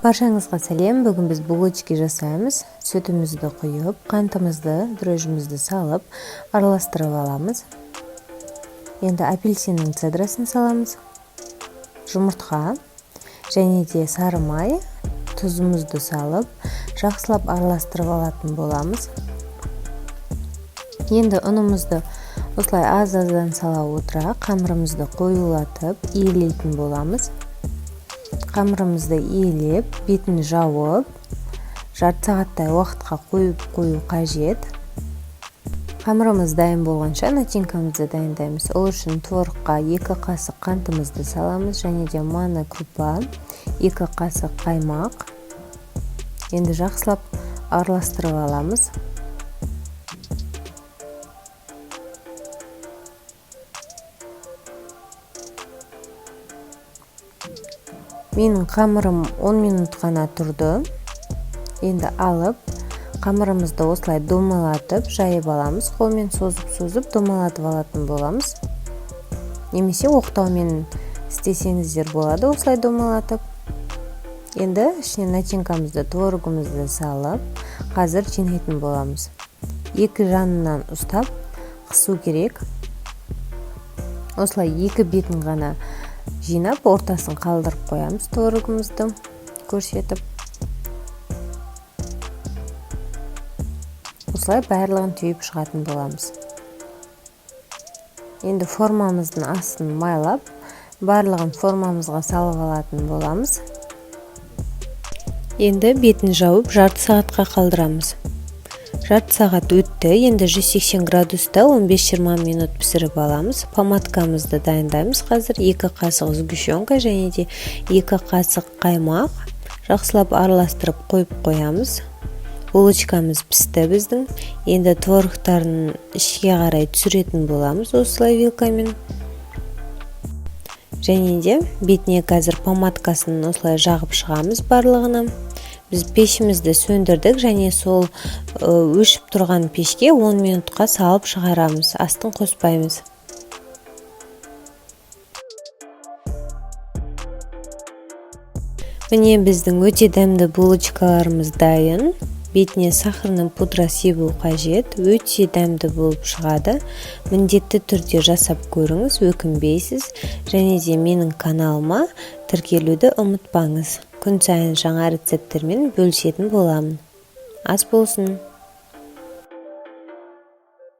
Баршаңызға сәлем. Бүгін біз булочки жасаймыз. Сүтімізді құйып, қантымызды, дрожжімізді салып, араластырып аламыз. Енді апельсиннің цедрасын саламыз. Жұмыртқа және де сары май, тұзымызды салып, жақсылап араластырып алатын боламыз. Енді ұнымызды осылай аз-аздан сала отыра, қамырымызды қоюлатып, иілейтін боламыз. Қамырымызды иілеп, бетін жауып, жарты сағаттай уақытқа қою қажет. Қамырымыз дайын болғанша начинкамызды дайындаймыз. Ол үшін творогқа 2 қасық қантымызды саламыз, және де мана крупа, 2 қасық қаймақ. Енді жақсылап араластырып аламыз. Менің қамырым 10 минут қана тұрды. Енді алып, қамырымызды осылай домалатып, жайып аламыз. Қолмен созып домалатып алатын боламыз. Немесе оқтаумен істесеңіздер болады, осылай домалатып. Енді ішіне начинкамызды, творогымызды салып, қазір жинайтын боламыз. 2 жанынан ұстап, қысу керек. Осылай 2 бетін ғана жинап, ортасын қалдырып қоямыз творогымызды көрсетіп. Осылай барлығын түйіп шығатын боламыз. Енді формамыздың астын майлап, барлығын формамызға салып алатын боламыз. Енді бетін жауып, жарты сағатқа қалдырамыз. Жарты сағат өтті. Енді 180 градуста 15-20 минут пісіріп аламыз. Помадкамызды дайындаймыз. Қазір 2 қасық сгущенка және де 2 қасық қаймақ. Жақсылап араластырып қойып қоямыз. Булочкамыз пісті біздің. Енді творогтарын ішке қарай түсіретін боламыз осылай вилкамен. Және де бетіне қазір помадкасын осылай жағып шығамыз барлығына. Біз пешімізді сөндірдік және сол өшіп тұрған пешке 10 минутқа салып шығарамыз. Астын қоспаймыз. Міне біздің өте дәмді булочкаларымыз дайын. Бетіне сахарның пудра себу қажет. Өте дәмді болып шығады. Міндетті түрде жасап көріңіз, өкінбейсіз. Және де менің каналыма тіркелуді ұмытпаңыз. Күн сайын жаңа рецепттермен бөлісетін боламын. Ас болсын!